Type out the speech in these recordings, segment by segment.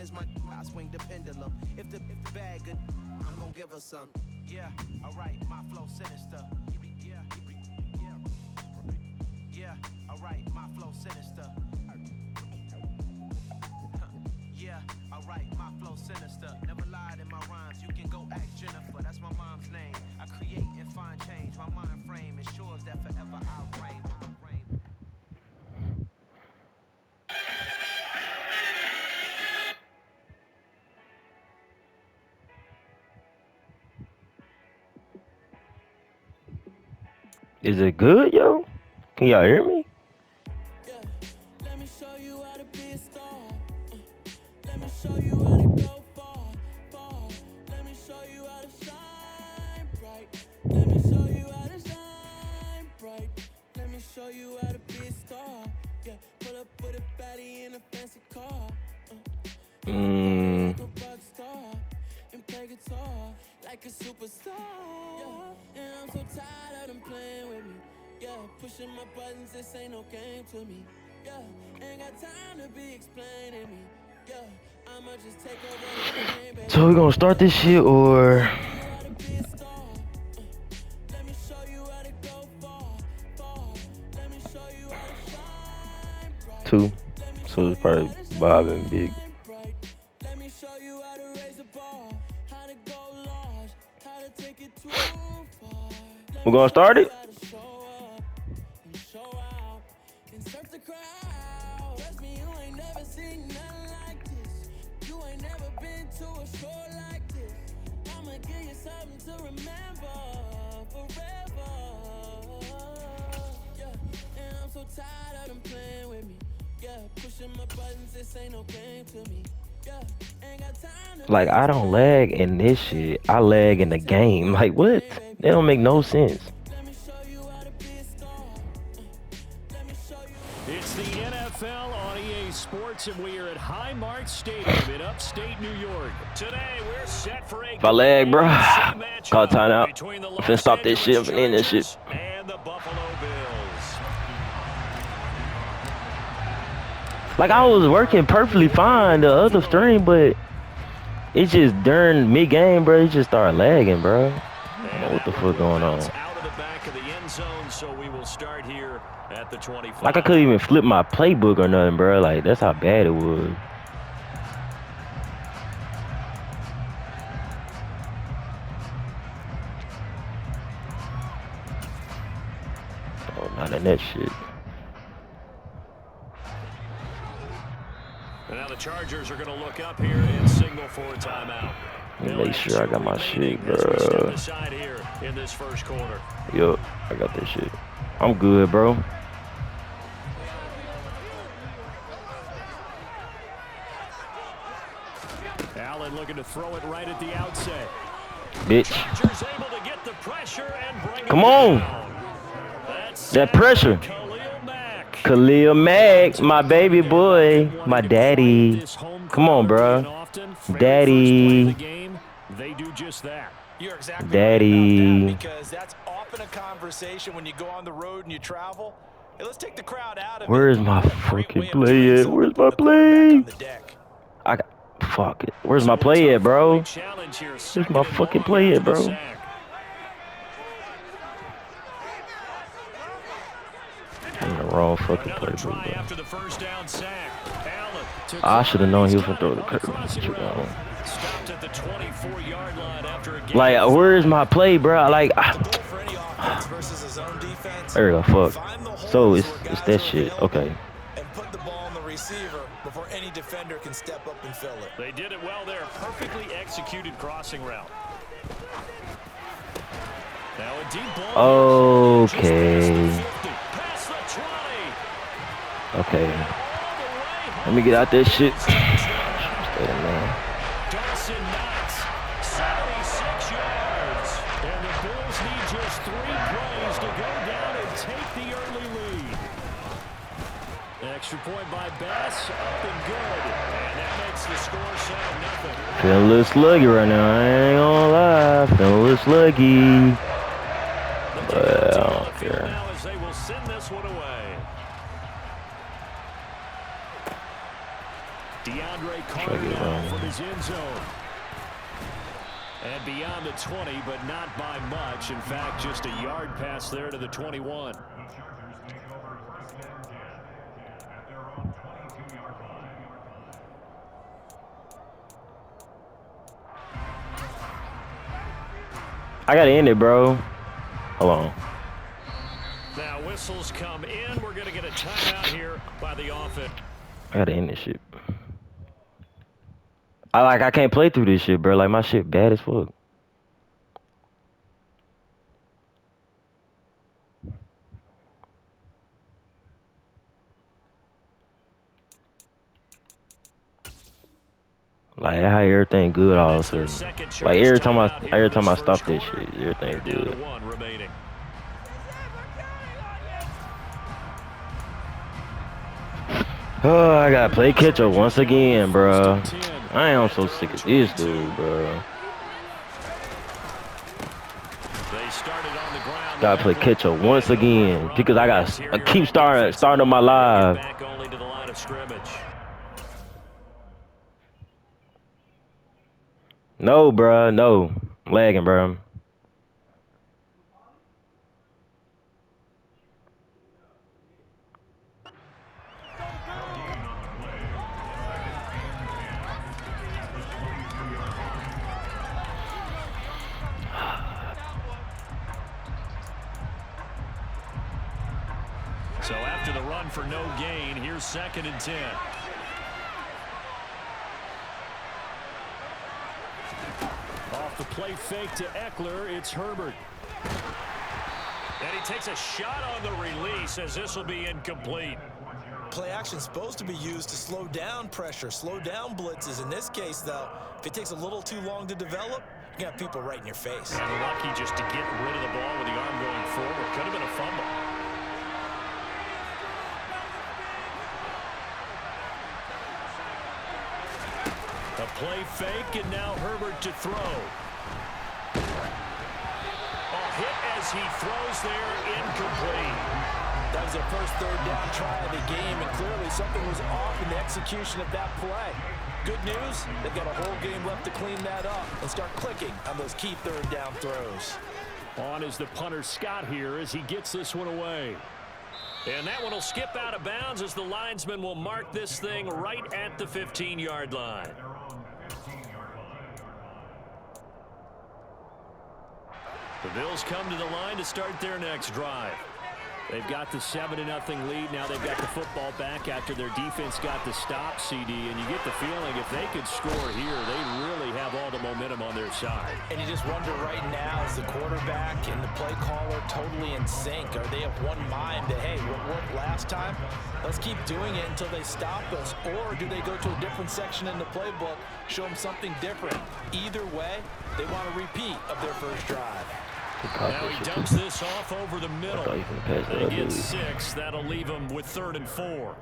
friends, I swing the pendulum. If the bag good, I'm gonna give her some. Yeah, alright, my flow sinister. Yeah, alright, my flow sinister. Yeah, alright, my flow sinister. Never lied in my rhymes, you can go ask Jennifer, that's my mom's name. I create and find change, my mind frame ensures that forever I'll reign. Is it good, yo? Can y'all hear me? Yeah, let me show you how to be a star. Let me show you how to go far, far. Let me show you how to shine bright. Let me show you how to shine bright. Let me show you how to be a star. Yeah, pull up with a baddie in a fancy car. Like a rock star and play guitar like a superstar. Yeah, and I'm so tired of them playing with me. Yeah, pushing my buttons, this ain't no game to me. Yeah, ain't got time to be explaining me. Yeah, I'ma just take over the game, baby. So we gonna start this shit or? Let me show you how to go far, far. Let me show you how to shine bright. Two. So it's probably Bob and Big. Let me show you how to raise the bar, how to go large, how to take it too far. We're gonna start it? Like, I don't lag in this shit. I lag in the game. Like, what? That don't make no sense. It's the NFL on EA Sports, and we are at Highmark Stadium in upstate New York. Today, we're set for a If I lag, bro, call timeout. I'm finna stop this shit. I'm finna end this shit. And the Buffalo Bills. Like, I was working perfectly fine the other stream, but it just during mid-game, bro, it just started lagging, bro. I don't know what the fuck going on. Out of the back of the end zone, so we will start here at the 25. Like, I couldn't even flip my playbook or nothing, bro. Like, that's how bad it was. Oh, not in that shit. Now the Chargers are going to look up here and signal for a timeout. Let me make sure I got my shit, bro. Here in this first quarter. Yup, I got that shit. I'm good, bro. Allen looking to throw it right at the outset. Bitch. Able to get the pressure and bring Come on. That pressure. Khalil Mack, my baby boy, my daddy. Come on, bro. Daddy. They do just that. You're exactly Daddy. right about that, because that's often a conversation when you go on the road and you travel. Hey, let's take the crowd out of Where's it. my fucking play at? Where's my play? I got, fuck it. Where's my play at, bro? Where's my fucking play at, bro? I'm in the wrong fucking play, bro. I should have known he was gonna throw the curve. Like, where's my play, bro? Like, there we go. Fuck. So it's that shit. Okay. And put the ball on the receiver before any defender can step up and fill it. They did it well there. Perfectly executed crossing route. Now a deep ball. Okay. Okay. Let me get out that shit. Dawson Knox, 76 yards. And the Bills need just 3 plays to go down and take the early lead. Extra point by Bass, up and good. And that makes the score 7-0. Feeling a little sluggy right now. I ain't gonna lie. Feeling a little sluggy. But I don't care. Now as they will send this one away. DeAndre Carter now from his end zone. And beyond the 20, but not by much. In fact, just a yard pass there to the 21. I gotta end it, bro. Hold on. Now whistles come in. We're gonna get a timeout here by the offense. I gotta end this shit. I can't play through this shit, bro. Like my shit bad as fuck. Like how everything good all of a sudden. Like every time I stop this shit, everything's good. Oh, I gotta play catch up once again, bro. I am so sick of this dude, bro. Gotta play catch up once again because I keep starting my live. No, bro, no. I'm lagging, bro. So after the run for no gain, here's 2nd and 10. Off the play fake to Eckler, it's Herbert. And he takes a shot on the release as this will be incomplete. Play action supposed to be used to slow down pressure, slow down blitzes. In this case, though, if it takes a little too long to develop, you got people right in your face. And lucky just to get rid of the ball with the arm going forward. Could have been a fumble. A play fake, and now Herbert to throw. A hit as he throws there, incomplete. That was their first 3rd down try of the game, and clearly something was off in the execution of that play. Good news, they've got a whole game left to clean that up and start clicking on those key 3rd down throws. On is the punter Scott here as he gets this one away. And that one will skip out of bounds as the linesman will mark this thing right at the 15-yard line. The Bills come to the line to start their next drive. They've got the 7-0 lead. Now they've got the football back after their defense got the stop, CD. And you get the feeling if they could score here, they really have all the momentum on their side. And you just wonder right now, is the quarterback and the play caller totally in sync? Are they of one mind that, hey, what worked last time? Let's keep doing it until they stop us. Or do they go to a different section in the playbook, show them something different? Either way, they want a repeat of their first drive. Now he dumps this off over the middle. They get 6. That'll leave him with 3rd and 4.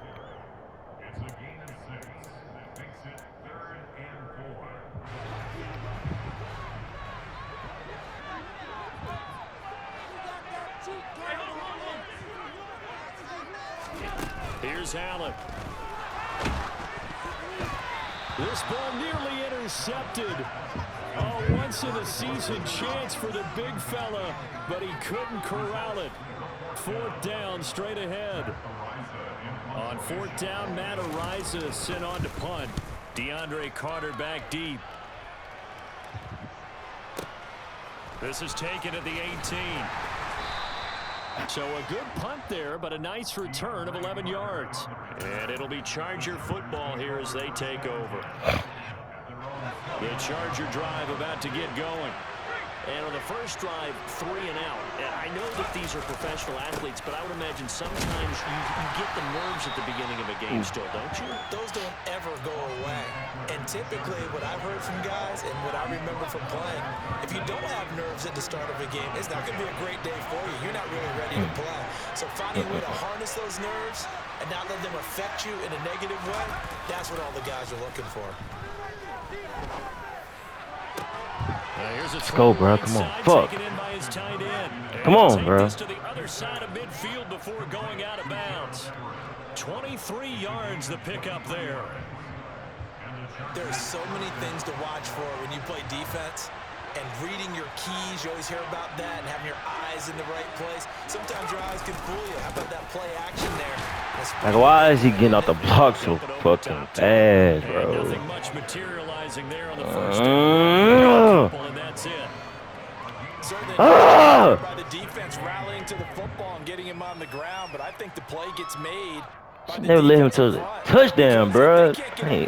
Here's Allen. This ball nearly intercepted. A once-in-a-season chance for the big fella, but he couldn't corral it. 4th down, straight ahead. On 4th down, Matt Ariza sent on to punt. DeAndre Carter back deep. This is taken at the 18. So a good punt there, but a nice return of 11 yards. And it'll be Charger football here as they take over. The Charger drive about to get going. And on the first drive, 3 and out. And I know that these are professional athletes, but I would imagine sometimes you get the nerves at the beginning of a game still, don't you? Those don't ever go away. And typically what I've heard from guys and what I remember from playing, if you don't have nerves at the start of a game, it's not going to be a great day for you. You're not really ready to play. So finding a way to harness those nerves and not let them affect you in a negative way, that's what all the guys are looking for. Let's go, bro. Come on. Fuck. Come on, bro. To the other side of midfield before going out of bounds. 23 yards the pickup there. There's so many things to watch for when you play defense. And reading your keys, you always hear about that, and having your eyes in the right place. Sometimes your eyes can fool you. How about that play action there? Like, why is he getting out the block so fucking fast, bro? Nothing much materializing there on the first down. And that's it. By the defense rallying to the football and getting him on the ground, but I think the play gets made. Never let him to the touchdown, bro. Hey,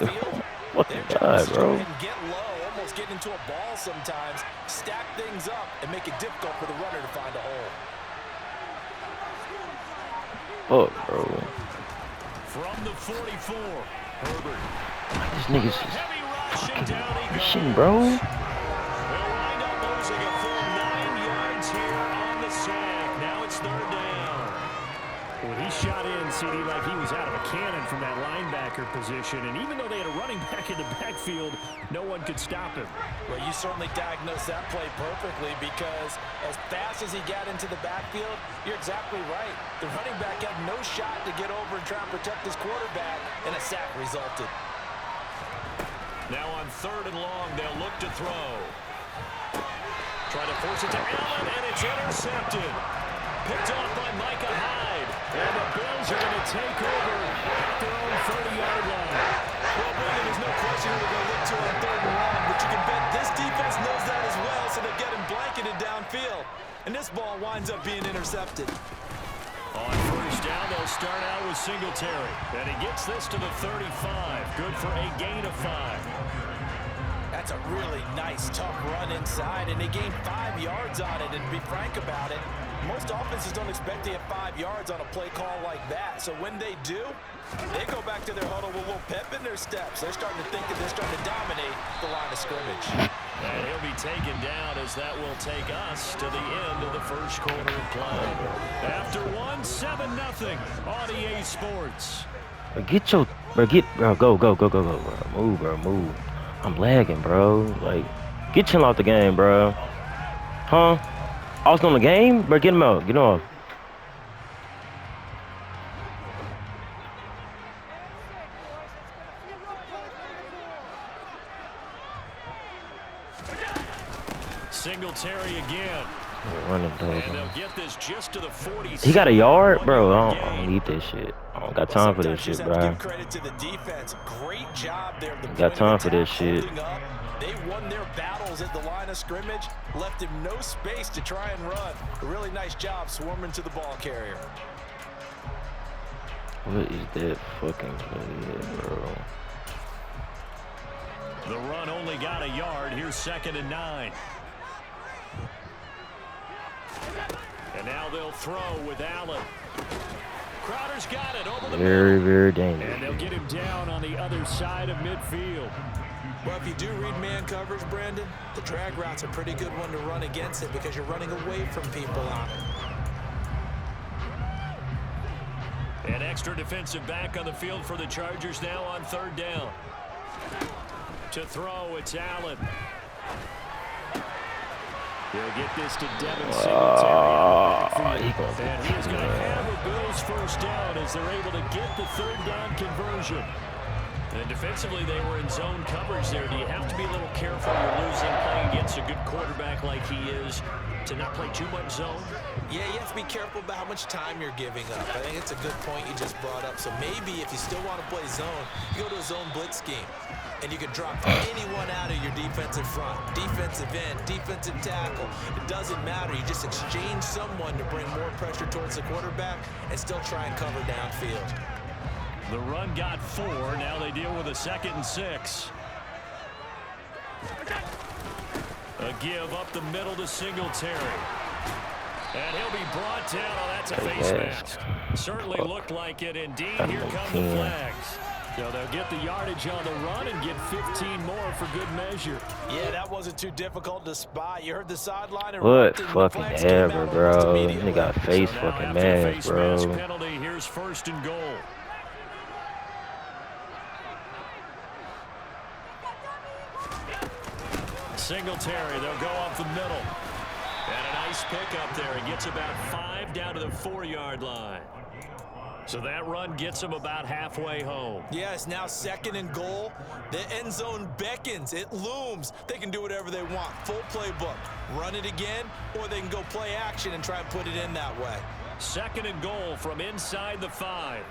fucking God, bro. Get low, almost get into a ball sometimes, stack things up, and make it difficult for the runner to find a hole. Fuck, bro. From the 44, Herbert. This nigga's just Heavy rushing down he goes. shit, bro. They'll wind up losing a full 9 yards here on the sack. Now it's third down. Well, he shot in, CD, like he was out of a cannon from that linebacker position. And even though they had a running back in the backfield, no one could stop him. Well, you certainly diagnosed that play perfectly because as fast as he got into the backfield, you're exactly right. The running back had no shot to get over and try and protect his quarterback, and a sack resulted. Now on third and long, they'll look to throw. Try to force it to Allen, and it's intercepted. Picked off by Micah Hyde. And the Bills are going to take over at their own 30-yard line. Well, Brandon, there's no question who they're going to look to on third and long, but you can bet this defense knows that as well, so they're getting blanketed downfield. And this ball winds up being intercepted. On first down, they'll start out with Singletary. And he gets this to the 35. Good for a gain of 5. That's a really nice, tough run inside, and they gained 5 yards on it. And to be frank about it, most offenses don't expect to get 5 yards on a play call like that. So when they do, they go back to their huddle with a little pep in their steps. They're starting to think that they're starting to dominate the line of scrimmage. And he'll be taken down as that will take us to the end of the first quarter of play. After 7-0 on EA Sports. Get your, bro, go, bro. Move, bro, move. I'm lagging, bro. Like, get chill out the game, bro. Huh? I was on the game? Bro, get him out. Get him off. Singletary again. Running, dog. And they'll get this just to the 40. He got a yard? Bro, I don't need this shit. I don't got time for this shit, bro. Give credit to the defense. Great job there. Got time for this shit. They won their battles at the line of scrimmage, left him no space to try and run. A really nice job swarming to the ball carrier. What is that fucking play, bro? The run only got a yard. Here's 2nd and 9. And now they'll throw with Allen. Crowder's got it over the very, middle. very dangerous. And they'll get him down on the other side of midfield. Well, if you do read man coverage, Brandon, the drag route's a pretty good one to run against it because you're running away from people on it. An extra defensive back on the field for the Chargers now on 3rd down. To throw, it's Allen. He'll get this to Devin Singletary. And he's going to have a Bills first down as they're able to get the 3rd down conversion. And defensively, they were in zone coverage there. Do you have to be a little careful? You're losing playing against a good quarterback like he is to not play too much zone? Yeah, you have to be careful about how much time you're giving up. I think it's a good point you just brought up. So maybe if you still want to play zone, you go to a zone blitz scheme. And you can drop anyone out of your defensive front, defensive end, defensive tackle. It doesn't matter. You just exchange someone to bring more pressure towards the quarterback and still try and cover downfield. The run got 4. Now they deal with a 2nd and 6. A give up the middle to Singletary. And he'll be brought down. Oh, that's a face mask. Certainly looked like it. Indeed, here come the flags. So they'll get the yardage on the run and get 15 more for good measure. Yeah, that wasn't too difficult to spot. You heard the sideline. What fucking ever, bro. They got face fucking mask, bro. Penalty, here's 1st and goal. Singletary, they'll go off the middle. And a nice pickup there. He gets about 5 down to the 4-yard line. So that run gets them about halfway home. Yeah, it's now 2nd and goal. The end zone beckons. It looms. They can do whatever they want. Full playbook. Run it again, or they can go play action and try and put it in that way. 2nd and goal from inside the 5.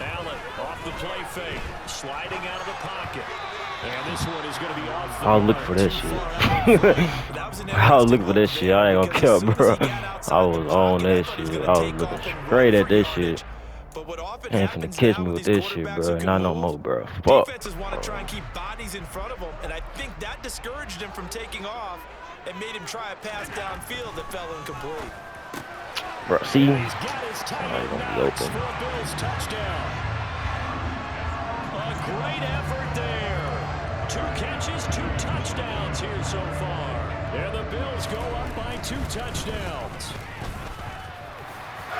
Allen off the play fake, sliding out of the pocket. And this one is going to be off the I'll look for that shit. I'll look for that shit. I ain't gonna care, bro. I was on that shit. I was looking straight at this shit. Ain't finna catch me with this shit, bro. Not no more, bro. Fuck. Defenses want to try and keep bodies in front of them, and I think that discouraged him from taking off and made him try a pass downfield that fell incomplete. Bro, see? He's got his tight end Gonna be open. for a Bills touchdown. A great effort there. 2 catches, 2 touchdowns here so far. And the Bills go up by 2 touchdowns.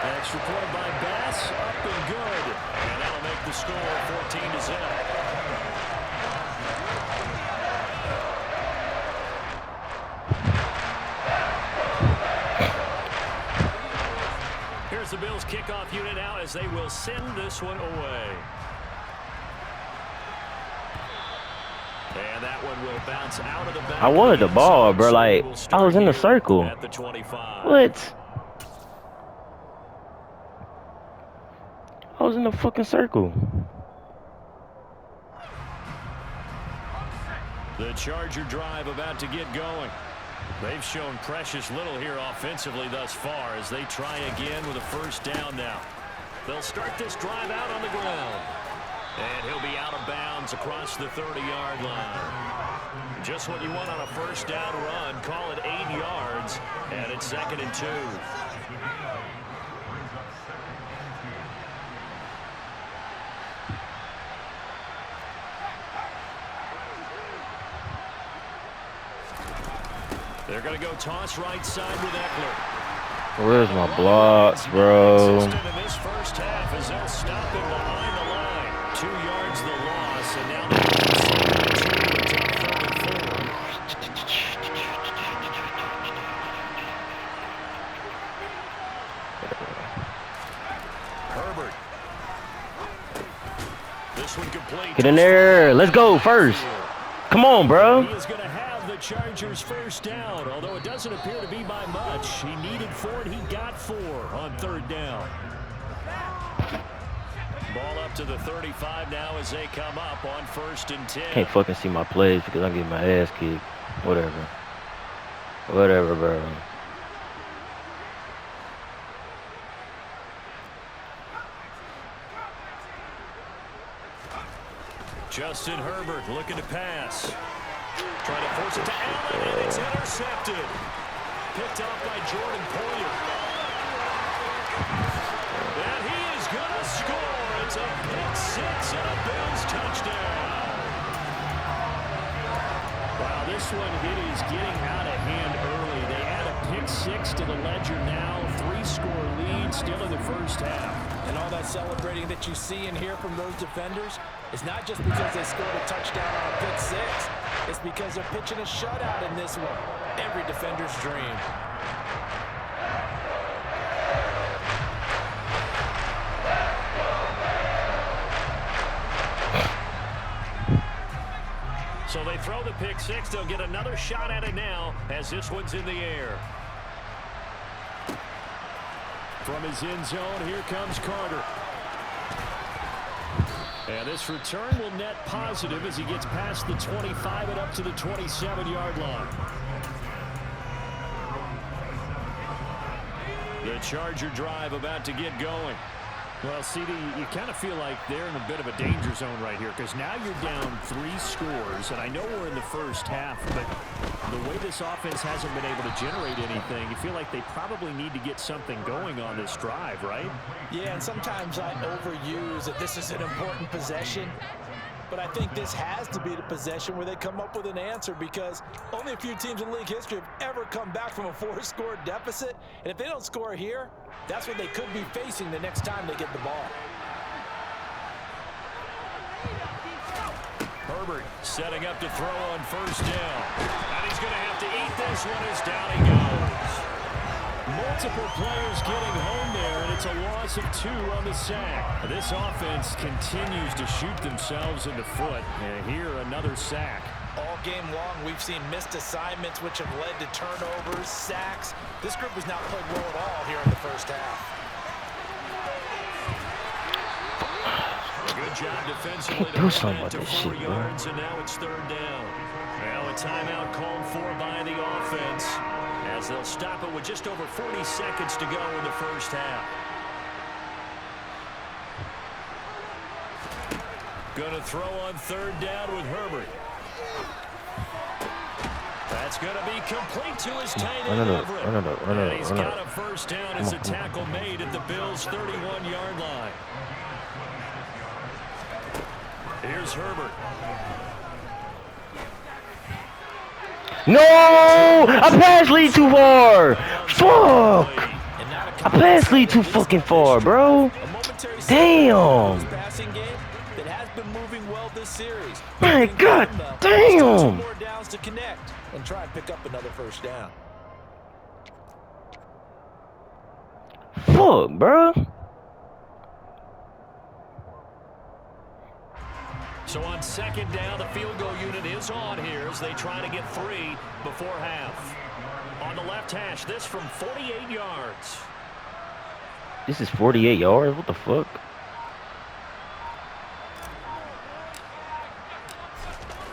Extra point by Bass, up and good. And that'll make the score 14-0. Here's the Bills kickoff unit now as they will send this one away. And that one will bounce out of the back. I wanted the ball, bro. Like, I was in the circle. At the 25. What? I was in the fucking circle. The Charger drive about to get going. They've shown precious little here offensively thus far as they try again with a first down now. They'll start this drive out on the ground. And he'll be out of bounds across the 30-yard line. Just what you want on a first down run. Call it 8 yards. And it's 2nd and 2. They're going to go toss right side with Eckler. Where's my blocks, bro? In this first half as they'll stop him behind the line. 2 yards the loss, and now Herbert. This one complete. Get in there. Let's go first. Come on, bro. He is going to have the Chargers first down, although it doesn't appear to be by much. He needed 4, and he got 4 on 3rd down. Ball up to the 35 now as they come up on 1st and 10. Can't fucking see my plays because I'm getting my ass kicked. Whatever. Whatever, bro. Justin Herbert looking to pass. Trying to force it to Allen, and it's intercepted. Picked off by Jordan Poyer. And he is going to score. It's a pick 6 and a Bills touchdown. Wow, this one is getting out of hand early. They add a pick 6 to the ledger now. 3-score lead still in the first half. And all that celebrating that you see and hear from those defenders is not just because they scored a touchdown on a pick 6. It's because they're pitching a shutout in this one. Every defender's dream. So they throw the pick 6. They'll get another shot at it now as this one's in the air. From his end zone, here comes Carter. And this return will net positive as he gets past the 25 and up to the 27-yard line. The Charger drive about to get going. Well, CD, you kind of feel like they're in a bit of a danger zone right here because now you're down 3 scores, and I know we're in the first half, but the way this offense hasn't been able to generate anything, you feel like they probably need to get something going on this drive, right? Yeah, and sometimes I overuse that this is an important possession, but I think this has to be the possession where they come up with an answer because only a few teams in league history have ever come back from a 4-score deficit, and if they don't score here, that's what they could be facing the next time they get the ball. Herbert setting up to throw on first down. And he's going to have to eat this one as down he goes. Multiple players getting home there, and it's a loss of 2 on the sack. This offense continues to shoot themselves in the foot. And here, another sack. All game long, we've seen missed assignments, which have led to turnovers, sacks. This group has not played well at all here in the first half. Good job defensively Can't do to something hold that about to this 4 shit, bro. yards, and now it's 3rd down. Well, a timeout called for by the offense, as they'll stop it with just over 40 seconds to go in the first half. Going to throw on 3rd down with Herbert. That's going to be complete to his tight end, Everett. And he's got a first down as a tackle made at the Bills' 31-yard line. Here's Herbert. No! I passed lead too far! Fuck! I passed lead too fucking far, bro. Damn! My god damn! More downs to connect and try and pick up another first down. Fuck, bro. So on 2nd down, the field goal unit is on here as they try to get 3 before half. On the left hash, this from 48 yards. This is 48 yards? What the fuck?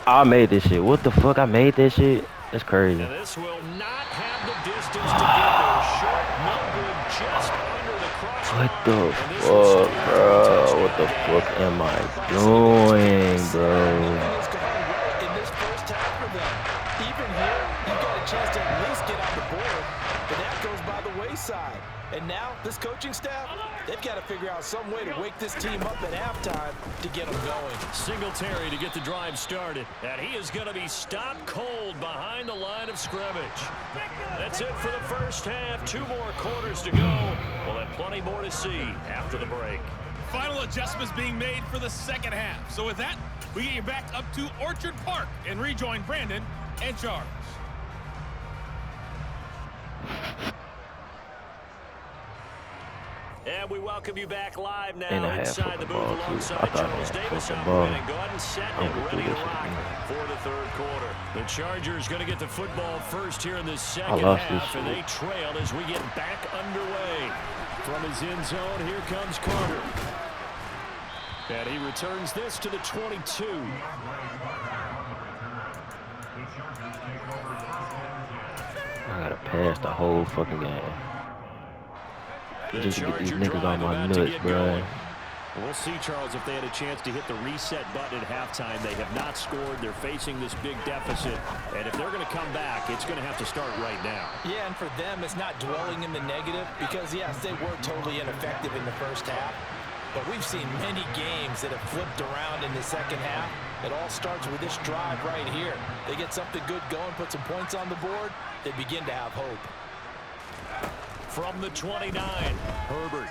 I made this shit. What the fuck? I made this shit? That's crazy. And this will not have the distance to get there. Short, no good, just under the crossbar. What the fuck, bro? What the fuck am I doing, bro? In this first half for them. Even here, you've got a chance to at least get on the board, but that goes by the wayside. And now, this coaching staff, they've got to figure out some way to wake this team up at halftime to get them going. Singletary to get the drive started. And he is going to be stopped cold behind the line of scrimmage. That's it for the first half. 2 more quarters to go. We'll have plenty more to see after the break. Final adjustments being made for the second half. So with that, we get you back up to Orchard Park and rejoin Brandon and Charles. And we welcome you back live now And I have inside the booth football, too. alongside I thought I Charles had Davis. football. Operating, go ahead and set I'm and gonna ready do to this rock again. for the 3rd quarter. The Chargers going to get the football first here in the second lost half, this and shit. they trail as we get back underway. From his end zone, here comes Carter. And he returns this to the 22. I gotta pass the whole fucking game. The Just to get these Charger niggas on drive my about to nuts, get bro. going. We'll see, Charles, if they had a chance to hit the reset button at halftime. They have not scored. They're facing this big deficit. And if they're going to come back, it's going to have to start right now. Yeah, and for them, it's not dwelling in the negative because, yes, they were totally ineffective in the first half. But we've seen many games that have flipped around in the second half. It all starts with this drive right here. They get something good going, put some points on the board, they begin to have hope. From the 29, Herbert.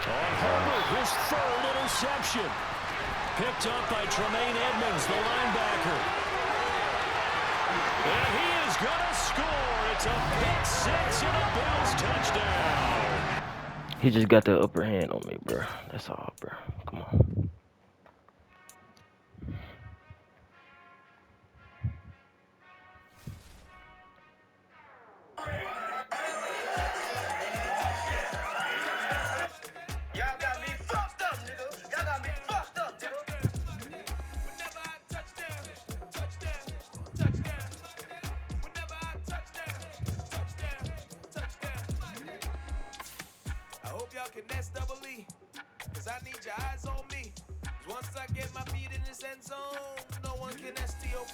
On Herbert, his 3rd interception. Picked up by Tremaine Edmonds, the linebacker. And he is going to score. It's a pick 6 and a Bills touchdown. He just got the upper hand on me, bro. That's all, bro. Come on. Cause I need your eyes on me. Once I get my feet in this end zone, no one can STOP.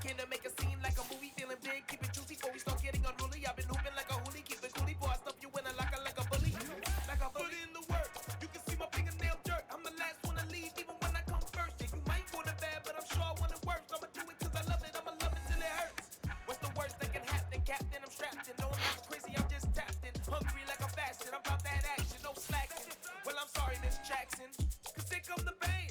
Can I make a scene like a movie, feeling big, keep it juicy before we start getting unruly. I've been hooping like a hoolie, keep it coolie before I stuff you in a locker like a bully. Like a bully in the work. You can see my fingernail dirt. I'm the last one to leave, even when I come first. Yeah, you might want it bad, but I'm sure I want it worse. I'ma do it cause I love it, I'ma love it till it hurts. What's the worst that can happen, Captain? I'm strapped in. No, I'm not crazy, I'm just tapped in. Hungry like I'm fasting, I'm about that action, no slacking. Well, I'm sorry, Miss Jackson, cause here come the pain.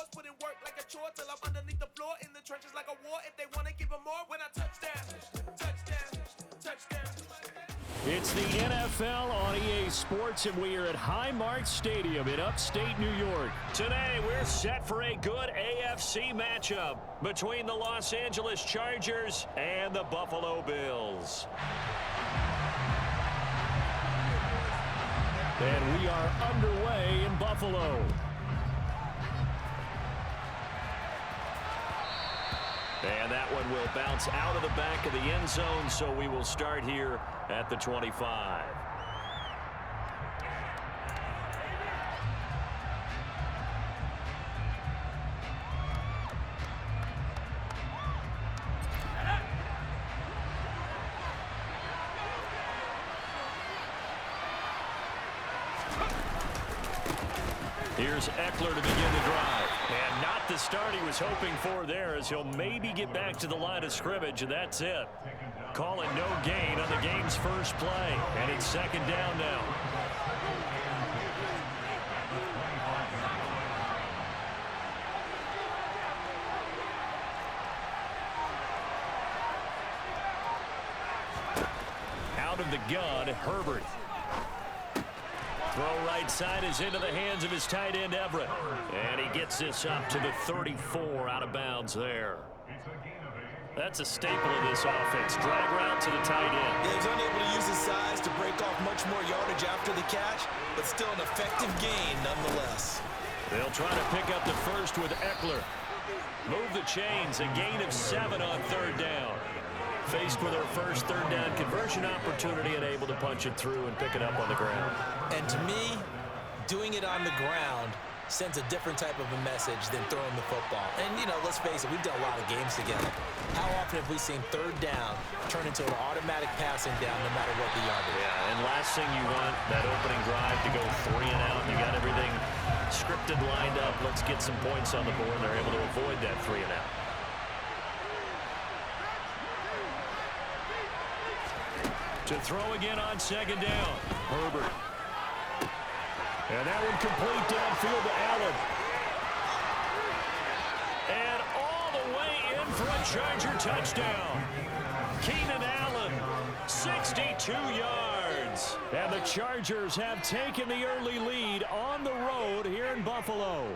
yours, put in work like a chore till I'm underneath the floor in the trenches like a war. If they want to give them more, when I touchdown, touchdown, touchdown. It's the NFL on EA Sports, and we are at Highmark Stadium in upstate New York. Today, we're set for a good AFC matchup between the Los Angeles Chargers and the Buffalo Bills. And we are underway in Buffalo. And that one will bounce out of the back of the end zone, so we will start here at the 25. Here's Eckler to begin the drive. And not the start he was hoping for there, as he'll maybe get back to the line of scrimmage, and that's it. Calling no gain on the game's first play. And it's second down now. Out of the gun, Herbert. Throw right side is into the hands of his tight end, Everett. And he gets this up to the 34 out of bounds there. That's a staple of this offense. Drag route to the tight end. Yeah, he's unable to use his size to break off much more yardage after the catch, but still an effective gain nonetheless. They'll try to pick up the first with Eckler. Move the chains, a gain of 7 on third down. Faced with their first third down conversion opportunity and able to punch it through and pick it up on the ground. And to me, doing it on the ground sends a different type of a message than throwing the football. And, you know, let's face it, we've done a lot of games together. How often have we seen third down turn into an automatic passing down no matter what the yardage? Yeah, and last thing you want, that opening drive to go 3 and out. You got everything scripted, lined up. Let's get some points on the board. They're able to avoid that 3 and out. To throw again on second down. Herbert. And that one complete downfield to Allen. And all the way in for a Charger touchdown. Keenan Allen, 62 yards. And the Chargers have taken the early lead on the road here in Buffalo.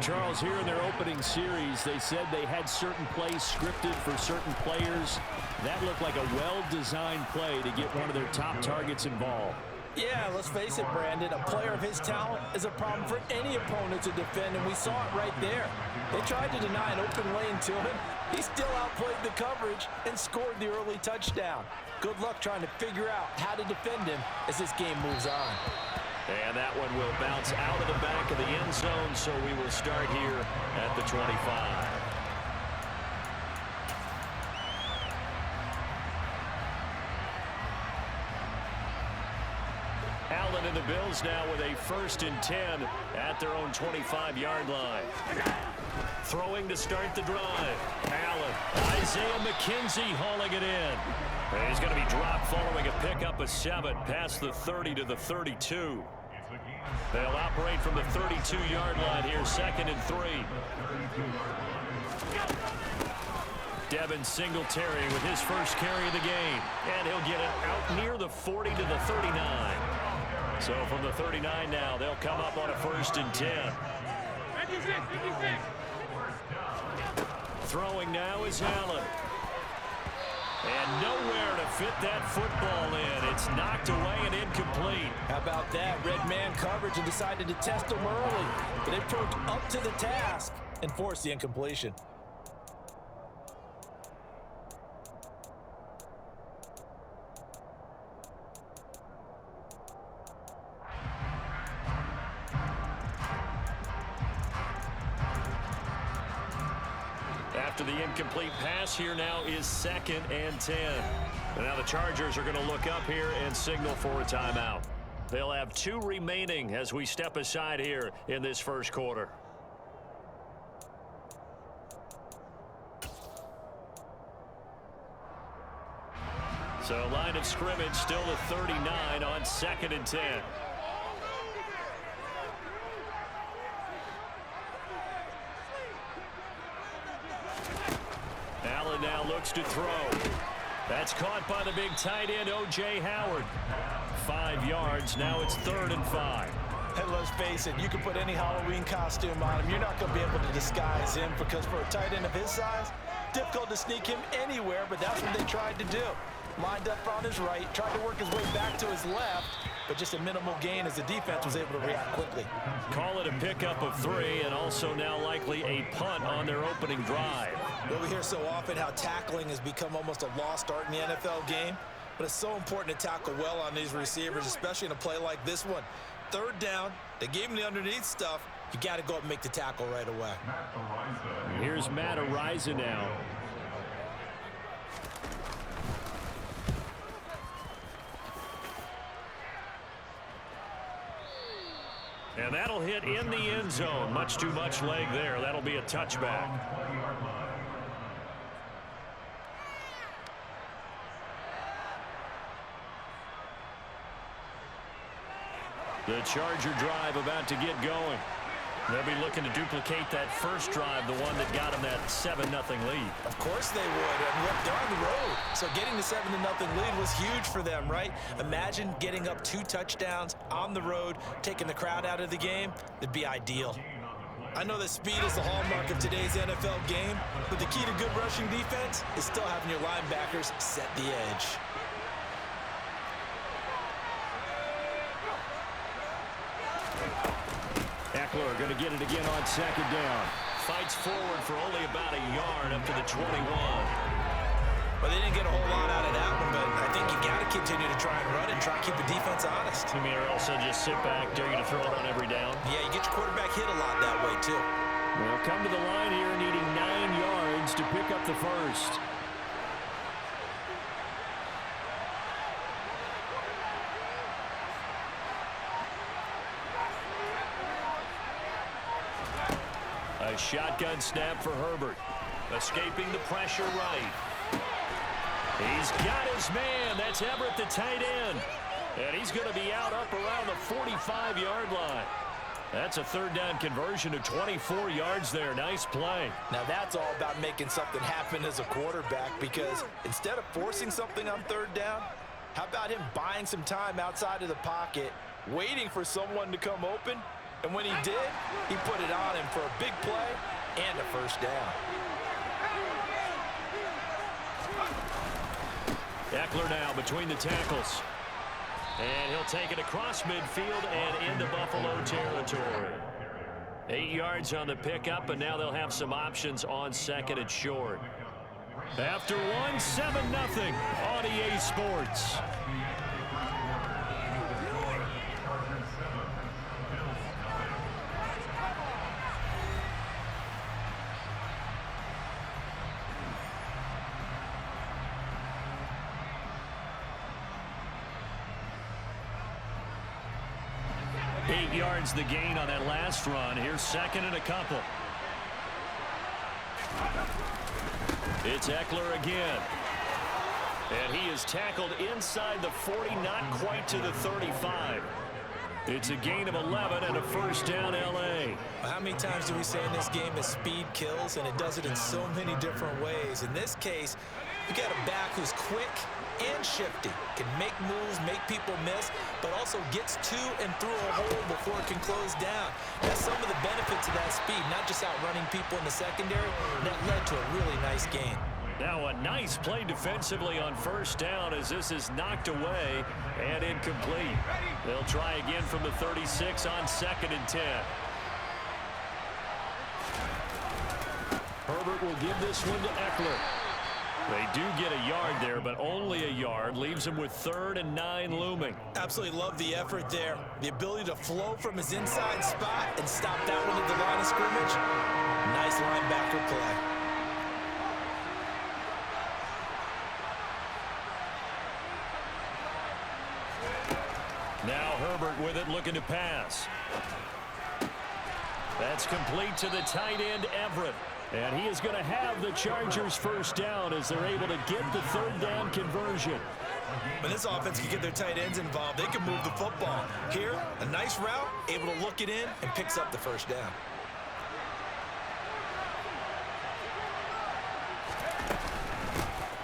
Charles, here in their opening series, they said they had certain plays scripted for certain players. That looked like a well-designed play to get one of their top targets involved. Yeah, let's face it, Brandon. A player of his talent is a problem for any opponent to defend, and we saw it right there. They tried to deny an open lane to him. He still outplayed the coverage and scored the early touchdown. Good luck trying to figure out how to defend him as this game moves on. And that one will bounce out of the back of the end zone, so we will start here at the 25. Allen and the Bills now with a 1st and 10 at their own 25-yard line. Throwing to start the drive. Allen. Isaiah McKenzie hauling it in. And he's going to be dropped following a pickup of 7 past the 30 to the 32. They'll operate from the 32-yard line here, 2nd and 3. Devin Singletary with his first carry of the game. And he'll get it out near the 40 to the 39. So from the 39 now, they'll come up on a 1st and 10. Throwing now is Allen. And nowhere to fit that football in. It's knocked away and incomplete. How about that? Red man coverage and decided to test him early. But they proved up to the task and forced the incompletion. After the incomplete pass, here now is 2nd and 10. And now the Chargers are going to look up here and signal for a timeout. They'll have 2 remaining as we step aside here in this first quarter. So line of scrimmage still the 39 on 2nd and 10. now looks to throw. That's caught by the big tight end, O.J. Howard. 5 yards. Now it's 3rd and 5. Hey, let's face it, you can put any Halloween costume on him. You're not going to be able to disguise him because for a tight end of his size, difficult to sneak him anywhere, but that's what they tried to do. Lined up on his right, tried to work his way back to his left, but just a minimal gain as the defense was able to react quickly. Call it a pickup of 3, and also now likely a punt on their opening drive. Well, we hear so often how tackling has become almost a lost art in the NFL game, but it's so important to tackle well on these receivers, especially in a play like this one. 3rd down, they gave him the underneath stuff. You got to go up and make the tackle right away. Here's Matt Ariza now. And that'll hit in the end zone. Much too much leg there. That'll be a touchback. The Charger drive about to get going. They'll be looking to duplicate that first drive, the one that got them that 7-0 lead. Of course they would. And look, they're on the road. So getting the 7-0 lead was huge for them, right? Imagine getting up 2 touchdowns on the road, taking the crowd out of the game. It'd be ideal. I know that speed is the hallmark of today's NFL game, but the key to good rushing defense is still having your linebackers set the edge. Eckler going to get it again on 2nd down. Fights forward for only about a yard up to the 21. Well, they didn't get a whole lot out of that one, but I think you got to continue to try and run and try and keep the defense honest. You mean, or also just sit back, dare you to throw it on every down? Yeah, you get your quarterback hit a lot that way, too. Well, come to the line here needing 9 yards to pick up the first. A shotgun snap for Herbert. Escaping the pressure right. He's got his man. That's Everett, the tight end. And he's going to be out up around the 45-yard line. That's a 3rd down conversion to 24 yards there. Nice play. Now that's all about making something happen as a quarterback, because instead of forcing something on 3rd down, how about him buying some time outside of the pocket, waiting for someone to come open? And when he did, he put it on him for a big play and a 1st down. Eckler now between the tackles. And he'll take it across midfield and into Buffalo territory. 8 yards on the pickup, and now they'll have some options on 2nd and short. After 7-0 on EA Sports. Yards the gain on that last run. Here's 2nd and a couple. It's Eckler again. And he is tackled inside the 40, not quite to the 35. It's a gain of 11 and a 1st down, L.A. How many times do we say in this game that speed kills, and it does it in so many different ways? In this case, you got a back who's quick and shifty, can make moves, make people miss, but also gets to and through a hole before it can close down. That's some of the benefits of that speed, not just outrunning people in the secondary, and that led to a really nice gain. Now a nice play defensively on 1st down as this is knocked away and incomplete. They'll try again from the 36 on 2nd and 10. Herbert will give this one to Eckler. They do get a yard there, but only a yard. Leaves him with 3rd and 9 looming. Absolutely love the effort there. The ability to flow from his inside spot and stop that one at the line of scrimmage. Nice linebacker play. Now Herbert with it, looking to pass. That's complete to the tight end, Everett. And he is going to have the Chargers 1st down as they're able to get the 3rd down conversion. When this offense can get their tight ends involved, they can move the football. Here, a nice route, able to look it in, and picks up the 1st down.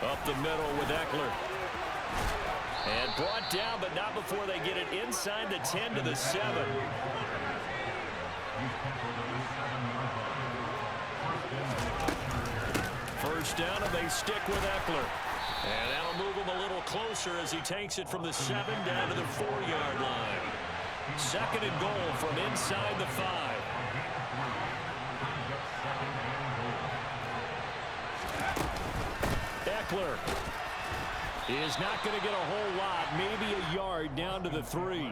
Up the middle with Eckler. And brought down, but not before they get it inside the 10 to the 7. First down, and they stick with Eckler. And that'll move him a little closer as he takes it from the 7 down to the 4-yard line. Second and goal from inside the 5. Eckler is not going to get a whole lot, maybe a yard down to the 3.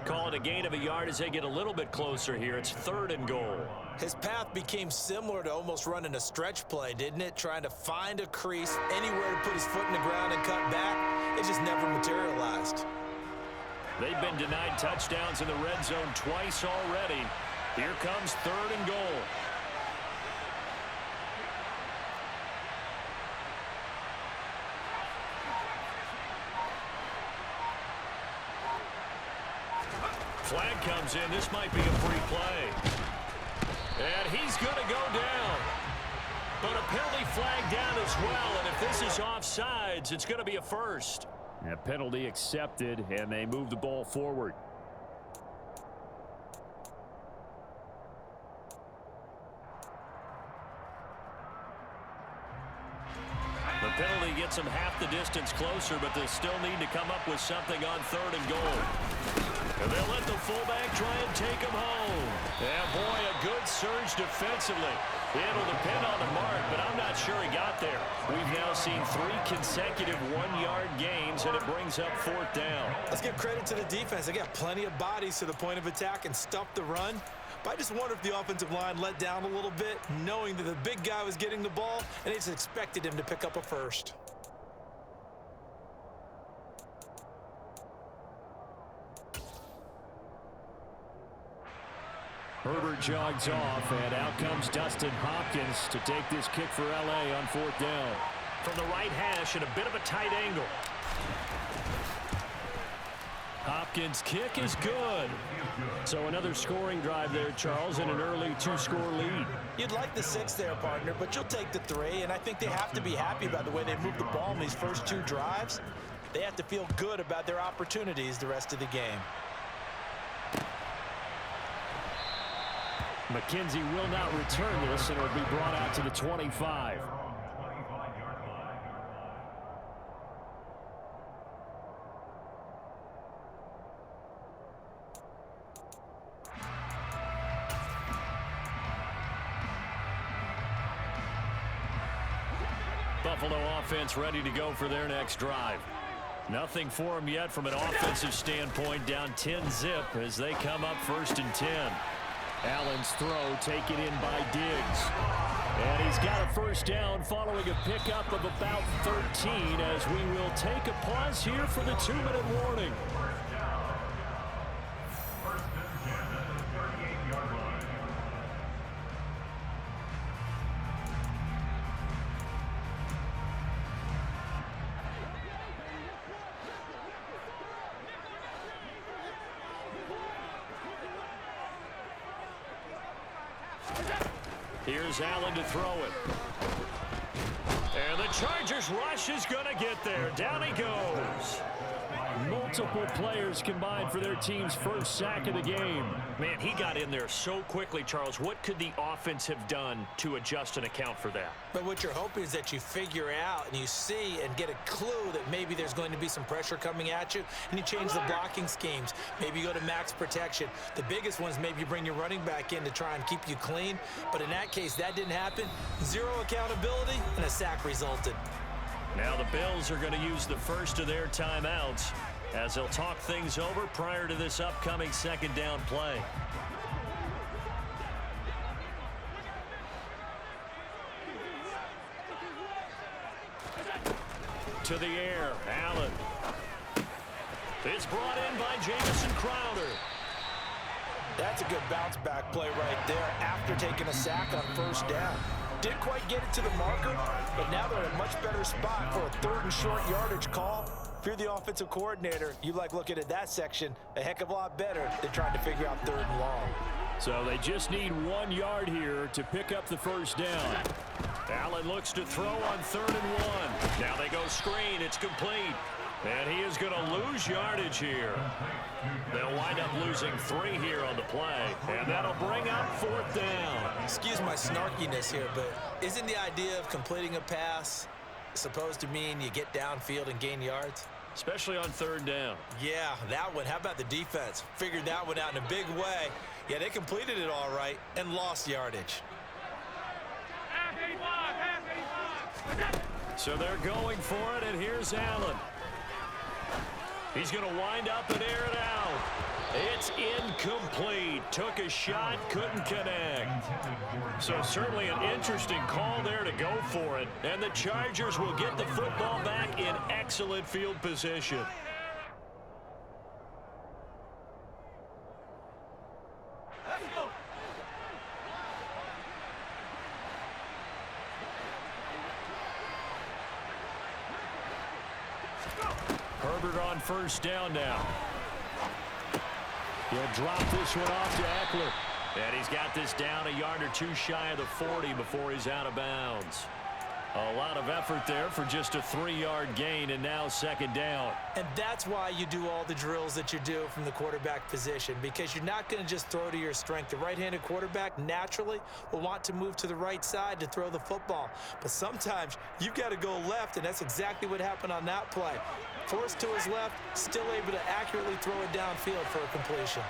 Call it a gain of a yard as they get a little bit closer here. It's third and goal. His path became similar to almost running a stretch play, didn't it? Trying to find a crease, anywhere to put his foot in the ground and cut back. It just never materialized. They've been denied touchdowns in the red zone twice already. Here comes third and goal. Flag comes in. This might be a free play. And he's going to go down. But a penalty flag down as well. And if this is offsides, it's going to be a first. A penalty accepted, and they move the ball forward. The penalty gets them half the distance closer, but they still need to come up with something on third and goal. And they'll let the fullback try and take him home. And boy, a good surge defensively. It'll depend on the mark, but I'm not sure he got there. We've now seen 3 consecutive 1-yard gains, and it brings up fourth down. Let's give credit to the defense. They got plenty of bodies to the point of attack and stuffed the run. But I just wonder if the offensive line let down a little bit, knowing that the big guy was getting the ball, and they just expected him to pick up a first. Herbert jogs off, and out comes Dustin Hopkins to take this kick for L.A. on fourth down. From the right hash at a bit of a tight angle. Hopkins' kick is good. So another scoring drive there, Charles, and an early 2-score lead. You'd like the 6 there, partner, but you'll take the 3, and I think they have to be happy about the way they moved the ball in these first 2 drives. They have to feel good about their opportunities the rest of the game. McKenzie will not return this, and it'll be brought out to the 25. Buffalo offense ready to go for their next drive. Nothing for them yet from an offensive standpoint, down 10-zip as they come up first and 10. Allen's throw taken in by Diggs. And he's got a first down following a pickup of about 13 as we will take a pause here for the 2-minute warning. Here's Allen to throw it. And the Chargers rush is going to get there. Down he goes. Multiple players combined for their team's first sack of the game. Man, he got in there so quickly, Charles. What could the offense have done to adjust and account for that? But what you're hoping is that you figure out and you see and get a clue that maybe there's going to be some pressure coming at you, and you change the blocking schemes. Maybe you go to max protection. The biggest one is maybe you bring your running back in to try and keep you clean. But in that case, that didn't happen. 0 accountability, and a sack resulted. Now the Bills are going to use the first of their timeouts as they'll talk things over prior to this upcoming second down play. To the air, Allen. It's brought in by Jamison Crowder. That's a good bounce back play right there after taking a sack on first down. Didn't quite get it to the marker, but now they're in a much better spot for a 3rd and short yardage call. If you're the offensive coordinator, you like looking at that section a heck of a lot better than trying to figure out 3rd and long. So they just need 1 yard here to pick up the first down. Allen looks to throw on 3rd and 1. Now they go screen. It's complete. And he is going to lose yardage here. They'll wind up losing 3 here on the play. And that'll bring up 4th down. Excuse my snarkiness here, but isn't the idea of completing a pass supposed to mean you get downfield and gain yards? Especially on 3rd down. Yeah, that one. How about the defense? Figured that one out in a big way. Yeah, they completed it all right and lost yardage. So they're going for it, and here's Allen. He's going to wind up and air it out. It's incomplete. Took a shot, couldn't connect. So certainly an interesting call there to go for it. And the Chargers will get the football back in excellent field position. Herbert on 1st down now. He'll drop this one off to Eckler. And he's got this down a yard or 2 shy of the 40 before he's out of bounds. A lot of effort there for just a 3-yard gain, and now 2nd down. And that's why you do all the drills that you do from the quarterback position, because you're not going to just throw to your strength. The right-handed quarterback naturally will want to move to the right side to throw the football. But sometimes you've got to go left, and that's exactly what happened on that play. Forced to his left, still able to accurately throw it downfield for a completion.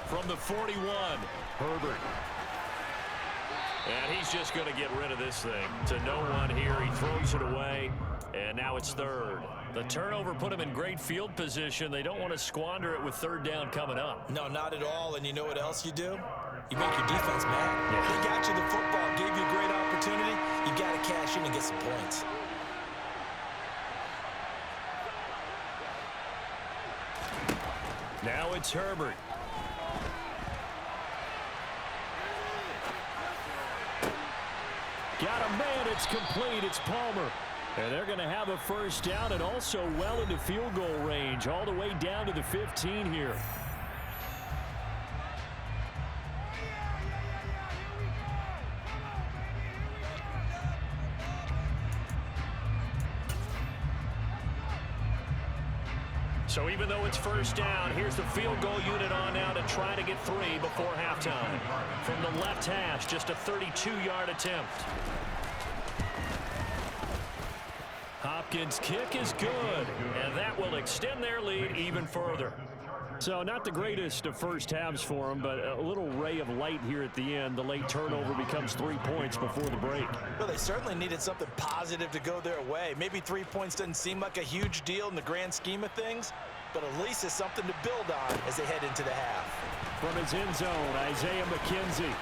From the 41, Herbert. And he's just going to get rid of this thing. To no one here. He throws it away. And now it's 3rd. The turnover put him in great field position. They don't want to squander it with 3rd down coming up. No, not at all. And you know what else you do? You make your defense mad. Yeah. They got you the football, gave you a great opportunity. You got to cash in and get some points. Now it's Herbert. Got a man. It's complete. It's Palmer. And they're going to have a 1st down and also well into field goal range, all the way down to the 15 here. So even though it's 1st down, here's the field goal unit on now to try to get 3 before halftime. From the left hash, just a 32-yard attempt. Hopkins' kick is good, and that will extend their lead even further. So not the greatest of first halves for them, but a little ray of light here at the end. The late turnover becomes 3 points before the break. Well, they certainly needed something positive to go their way. Maybe 3 points doesn't seem like a huge deal in the grand scheme of things, but at least it's something to build on as they head into the half. From his end zone, Isaiah McKenzie.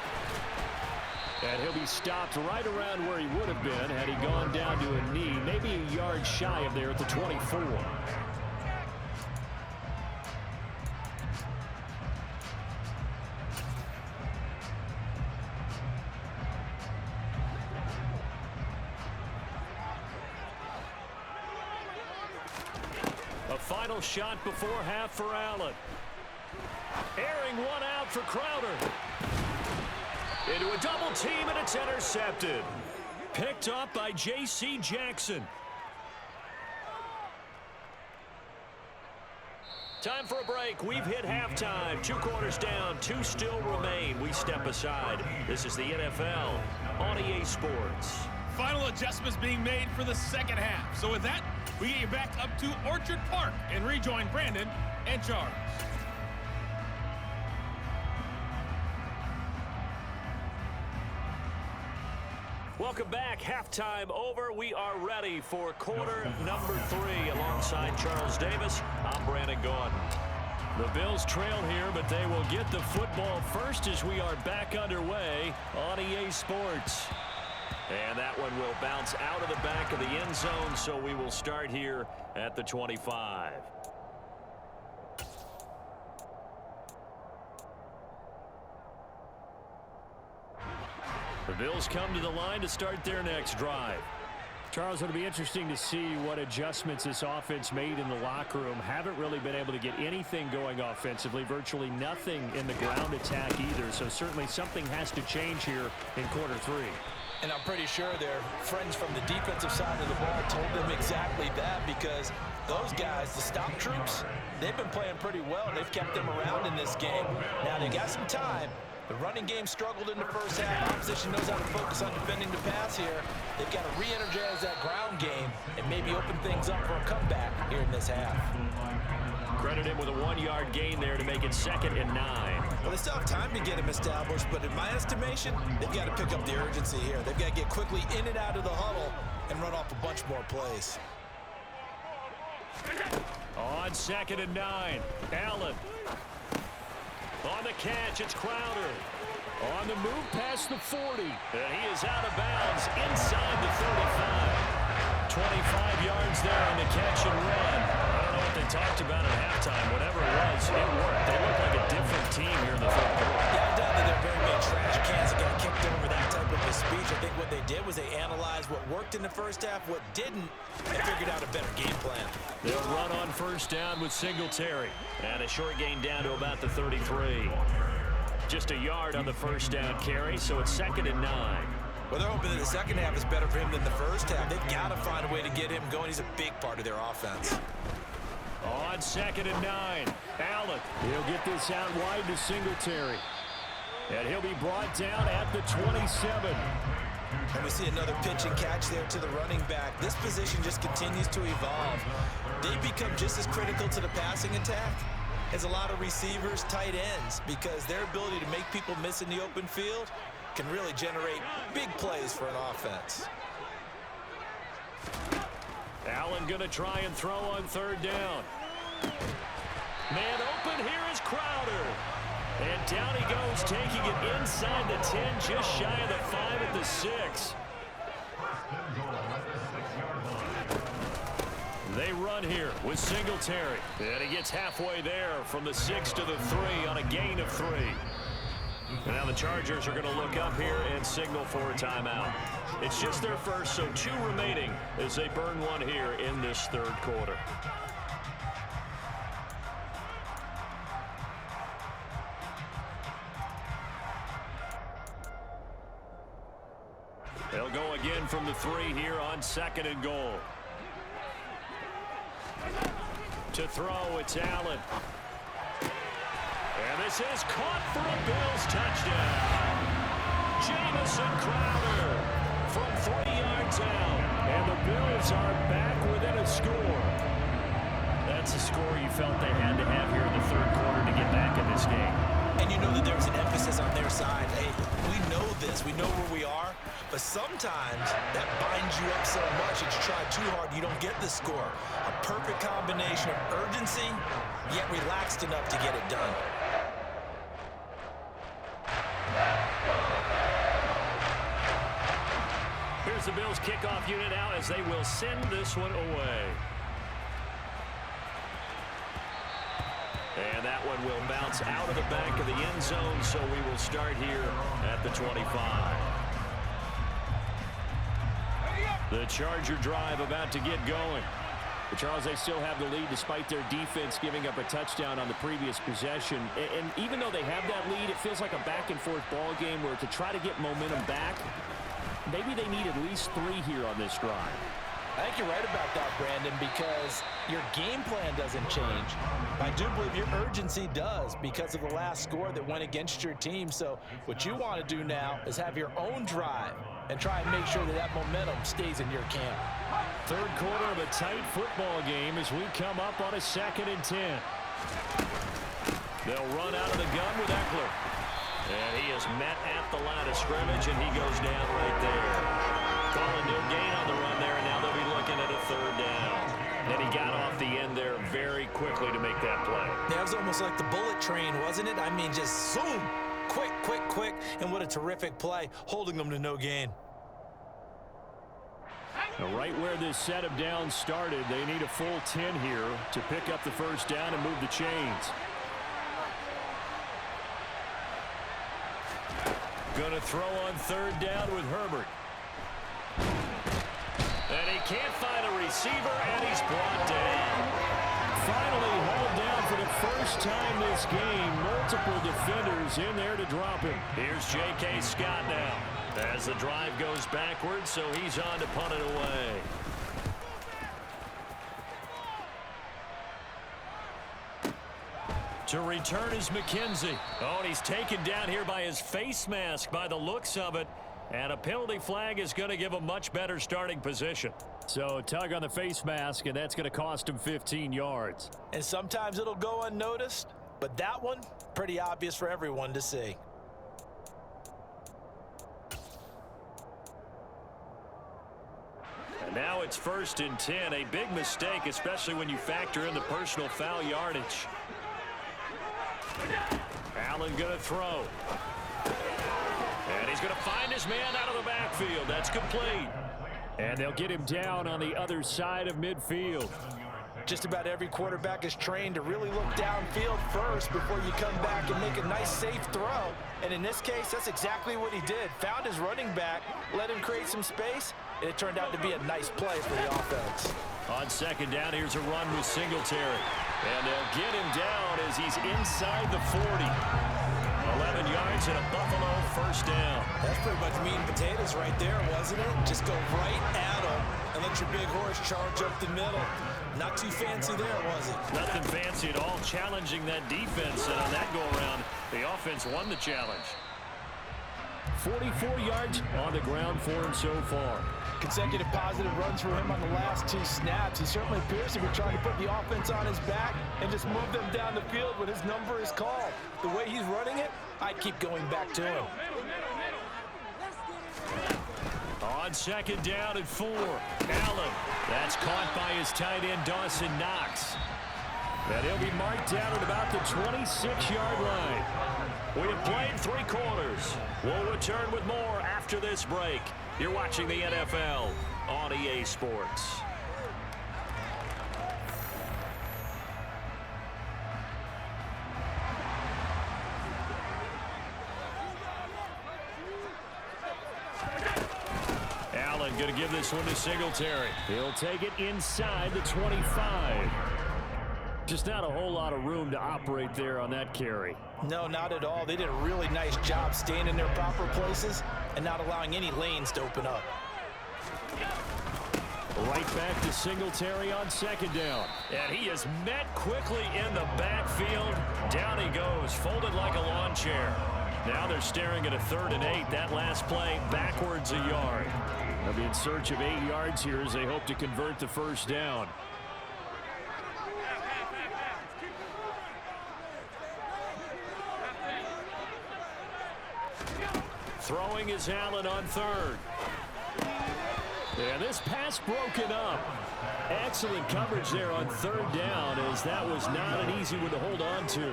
And he'll be stopped right around where he would have been had he gone down to a knee, maybe a yard shy of there at the 24. A final shot before half for Allen. Airing one out for Crowder. Into a double team, and it's intercepted. Picked up by J.C. Jackson. Time for a break. We've hit halftime. 2 quarters down, 2 still remain. We step aside. This is the NFL on EA Sports. Final adjustments being made for the 2nd half. So with that, we get you back up to Orchard Park and rejoin Brandon and Charles. Welcome back. Halftime over. We are ready for quarter number 3. Alongside Charles Davis, I'm Brandon Gordon. The Bills trail here, but they will get the football first as we are back underway on EA Sports. And that one will bounce out of the back of the end zone, so we will start here at the 25. The Bills come to the line to start their next drive. Charles, it'll be interesting to see what adjustments this offense made in the locker room. Haven't really been able to get anything going offensively, virtually nothing in the ground attack either. So certainly something has to change here in quarter 3. And I'm pretty sure their friends from the defensive side of the ball told them exactly that, because those guys, the stop troops, they've been playing pretty well. They've kept them around in this game. Now they got some time. The running game struggled in the first half. Opposition knows how to focus on defending the pass here. They've got to re-energize that ground game and maybe open things up for a comeback here in this half. Credit him with a 1-yard gain there to make it 2nd and 9. Well, they still have time to get him established, but in my estimation, they've got to pick up the urgency here. They've got to get quickly in and out of the huddle and run off a bunch more plays. On 2nd and 9, Allen. On the catch, it's Crowder. On the move past the 40. And he is out of bounds inside the 35. 25 yards there on the catch and run. I don't know what they talked about at halftime. Whatever it was, it worked. They look like a different team here in the third quarter. Yeah, I doubt that they're very many trash cans that got kicked over that type of a speech. I think what they did was they analyzed what worked in the first half, what didn't, and figured out a better game plan. They'll run on first down with Singletary. And a short gain down to about the 33. Just a yard on the first down carry, so it's 2nd and 9. Well, they're hoping that the second half is better for him than the first half. They've got to find a way to get him going. He's a big part of their offense. On 2nd and 9, Allen. He'll get this out wide to Singletary. And he'll be brought down at the 27. And we see another pitch and catch there to the running back. This position just continues to evolve. They become just as critical to the passing attack as a lot of receivers, tight ends, because their ability to make people miss in the open field can really generate big plays for an offense. Allen going to try and throw on 3rd down. Man open, here is Crowder. And down he goes, taking it inside the 10, just shy of the 5 at the 6. They run here with Singletary. And he gets halfway there from the 6 to the 3 on a gain of 3. And now the Chargers are going to look up here and signal for a timeout. It's just their first, so 2 remaining as they burn one here in this third quarter. They'll go again from the 3 here on 2nd and goal. To throw, it's Allen. And this is caught for a Bills touchdown. Jamison Crowder from 3 yards out. And the Bills are back within a score. That's a score you felt they had to have here in the third quarter to get back in this game. And you know that there's an emphasis on their side. Hey, we know this. We know where we are. But sometimes that binds you up so much that you try too hard, you don't get the score. A perfect combination of urgency, yet relaxed enough to get it done. Here's the Bills kickoff unit out as they will send this one away. And that one will bounce out of the back of the end zone, so we will start here at the 25. The Charger drive about to get going. But Charles, they still have the lead despite their defense giving up a touchdown on the previous possession. And even though they have that lead, it feels like a back-and-forth ball game where to try to get momentum back, maybe they need at least 3 here on this drive. I think you're right about that, Brandon, because your game plan doesn't change. I do believe your urgency does because of the last score that went against your team. So what you want to do now is have your own drive and try and make sure that that momentum stays in your camp. Third quarter of a tight football game as we come up on a 2nd and 10. They'll run out of the gun with Eckler. And he is met at the line of scrimmage, and he goes down right there. Calling no gain on the run there, and now they'll be looking at a 3rd down. And he got off the end there very quickly to make that play. That was almost like the bullet train, wasn't it? I mean, just zoom, quick, quick, quick, and what a terrific play, holding them to no gain. Now, right where this set of downs started, they need a full 10 here to pick up the first down and move the chains. Going to throw on third down with Herbert. And he can't find a receiver, and he's brought down. Finally hauled down for the first time this game. Multiple defenders in there to drop him. Here's J.K. Scott now as the drive goes backwards, so he's on to punt it away. To return is McKenzie. Oh, and he's taken down here by his face mask by the looks of it. And a penalty flag is going to give a much better starting position. So tug on the face mask, and that's going to cost him 15 yards. And sometimes it'll go unnoticed, but that one, pretty obvious for everyone to see. And now it's 1st and 10. A big mistake, especially when you factor in the personal foul yardage. Allen going to throw. And he's going to find his man out of the backfield. That's complete. And they'll get him down on the other side of midfield. Just about every quarterback is trained to really look downfield first before you come back and make a nice, safe throw. And in this case, that's exactly what he did. Found his running back, let him create some space, and it turned out to be a nice play for the offense. On second down, here's a run with Singletary. And they'll get him down as he's inside the 40. 11 yards and a Buffalo first down. That's pretty much meat and potatoes right there, wasn't it? Just go right at him and let your big horse charge up the middle. Not too fancy there, was it? Nothing fancy at all, challenging that defense. And on that go-around, the offense won the challenge. 44 yards on the ground for him so far. Consecutive positive runs for him on the last 2 snaps. He certainly appears to be trying to put the offense on his back and just move them down the field when his number is called. The way he's running it, I'd keep going back to him. On second down and 4, Allen. That's caught by his tight end, Dawson Knox. And he'll be marked down at about the 26-yard line. We have played 3 quarters. We'll return with more after this break. You're watching the NFL on EA Sports. Allen going to give this one to Singletary. He'll take it inside the 25. Just not a whole lot of room to operate there on that carry. No, not at all. They did a really nice job staying in their proper places and not allowing any lanes to open up. Right back to Singletary on second down. And he is met quickly in the backfield. Down he goes, folded like a lawn chair. Now they're staring at a 3rd and 8. That last play backwards a yard. They'll be in search of 8 yards here as they hope to convert the first down. Throwing is Allen on 3rd. And this pass broken up. Excellent coverage there on 3rd down, as that was not an easy one to hold on to.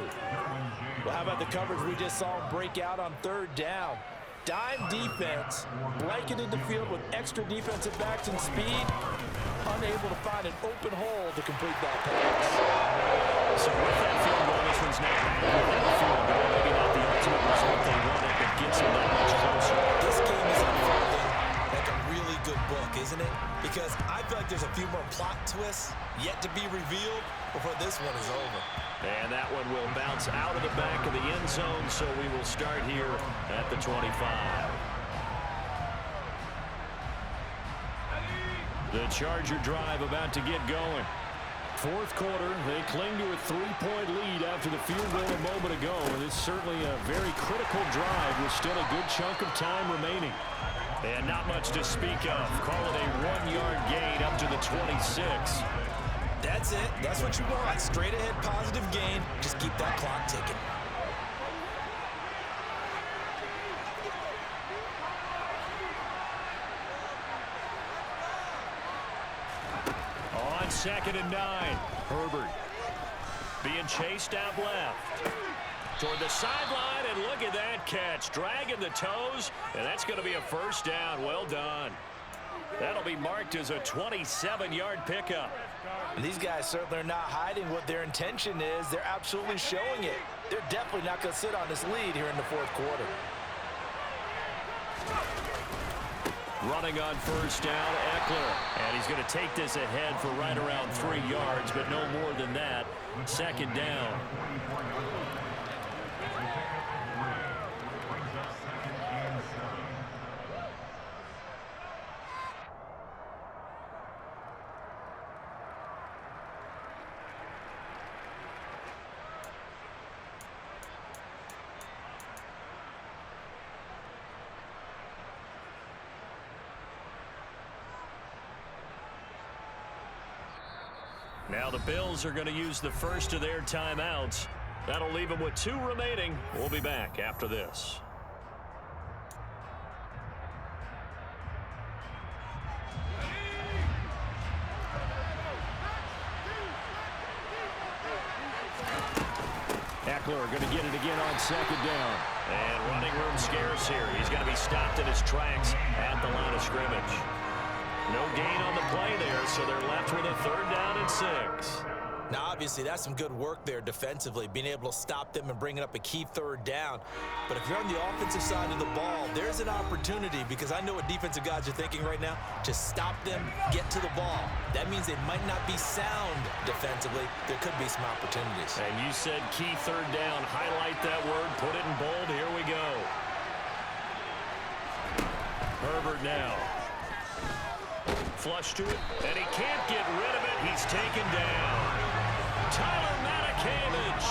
Well, how about the coverage we just saw him break out on 3rd down? Dime defense, blanketed the field with extra defensive backs and speed, unable to find an open hole to complete that pass. So with that field goal, this one's not back with that field goal. Maybe not the ultimate result they wanted, but gets them that much closer. This game is unfolding like a really good book, isn't it? Because I feel like there's a few more plot twists yet to be revealed before this one is over. And that one will bounce out of the back of the end zone, so we will start here at the 25. The Charger drive about to get going. 4th quarter, they cling to a 3-point lead after the field goal a moment ago. And it's certainly a very critical drive with still a good chunk of time remaining. And not much to speak of. Call it a 1-yard gain up to the 26. That's it. That's what you want. Straight ahead positive gain. Just keep that clock ticking. On 2nd and 9, Herbert being chased out left. Toward the sideline, and look at that catch. Dragging the toes, and that's going to be a first down. Well done. That'll be marked as a 27-yard pickup. And these guys certainly are not hiding what their intention is. They're absolutely showing it. They're definitely not going to sit on this lead here in the 4th quarter. Running on first down, Eckler. And he's going to take this ahead for right around 3 yards, but no more than that. Second down. Now the Bills are going to use the first of their timeouts. That'll leave them with 2 remaining. We'll be back after this. Eckler going to get it again on second down. And running room scarce here. He's going to be stopped in his tracks at the line of scrimmage. No gain on the play there, so they're left with a 3rd down and 6. Now, obviously, that's some good work there defensively, being able to stop them and bringing up a key 3rd down. But if you're on the offensive side of the ball, there's an opportunity, because I know what defensive guys are thinking right now. Just stop them, get to the ball. That means they might not be sound defensively. There could be some opportunities. And you said key 3rd down. Highlight that word, put it in bold. Here we go. Herbert now. Flush to it, and he can't get rid of it. He's taken down. Tyler Matakevich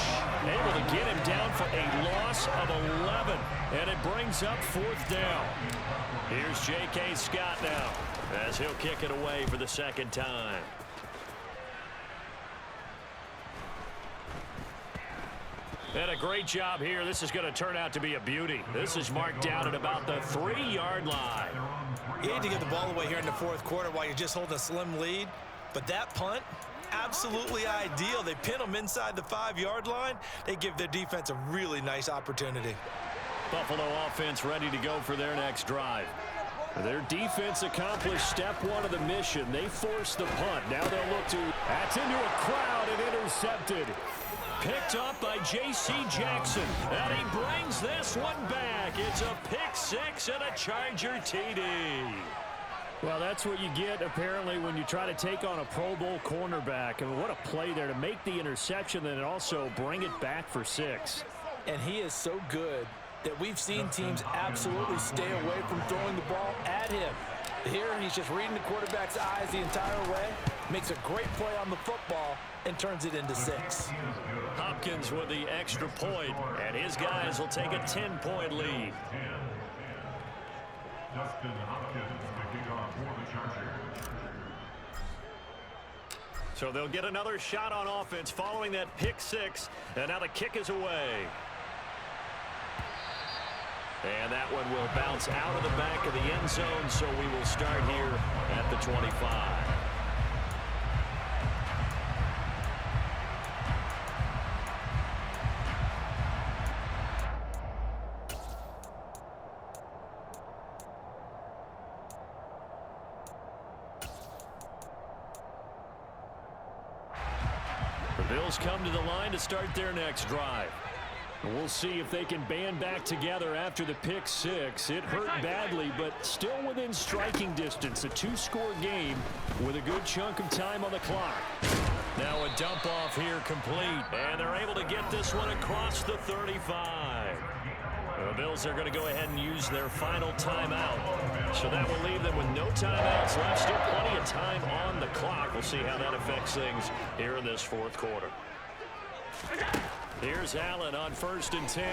able to get him down for a loss of 11, and it brings up 4th down. Here's J.K. Scott now as he'll kick it away for the 2nd time. And a great job here. This is going to turn out to be a beauty. This is marked down at about the 3-yard line. You need to get the ball away here in the 4th quarter while you're just holding a slim lead. But that punt, absolutely ideal. They pin them inside the 5-yard line. They give their defense a really nice opportunity. Buffalo offense ready to go for their next drive. Their defense accomplished step 1 of the mission. They forced the punt. Now they'll look to... That's into a crowd and intercepted. Picked up by J.C. Jackson. And he brings this one back. It's a pick 6 and a Charger TD. Well, that's what you get, apparently, when you try to take on a Pro Bowl cornerback. I mean, what a play there to make the interception and also bring it back for 6. And he is so good that we've seen teams absolutely stay away from throwing the ball at him. Here, he's just reading the quarterback's eyes the entire way, makes a great play on the football, and turns it into 6. Hopkins with the extra point, and his guys will take a 10-point lead. So they'll get another shot on offense following that pick 6, and now the kick is away. And that one will bounce out of the back of the end zone, so we will start here at the 25. The Bills come to the line to start their next drive. We'll see if they can band back together after the pick 6. It hurt badly, but still within striking distance. A 2-score game with a good chunk of time on the clock. Now a dump off here complete, and they're able to get this one across the 35. The Bills are going to go ahead and use their final timeout. So that will leave them with no timeouts left. Still plenty of time on the clock. We'll see how that affects things here in this 4th quarter. Here's Allen on 1st and 10.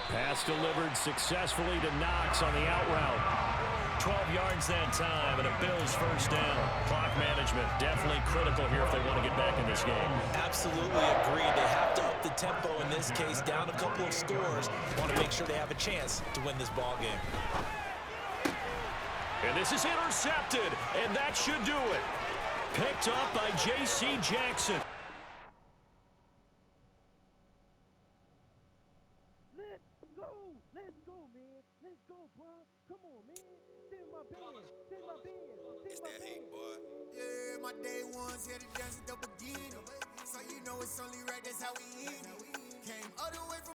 Pass delivered successfully to Knox on the out route. 12 yards that time, and a Bills 1st down. Clock management definitely critical here if they want to get back in this game. Absolutely agreed. They have to up the tempo in this case, down a couple of scores. Want to make sure they have a chance to win this ball game. And this is intercepted, and that should do it. Picked up by J.C. Jackson. Let's go, man. Let's go, bro. Come on, man. Send my band. Send my band. Send my band. Boy. Yeah, my day ones here to dance at the beginning. So you know it's only right, that's how we end it. Came all the way from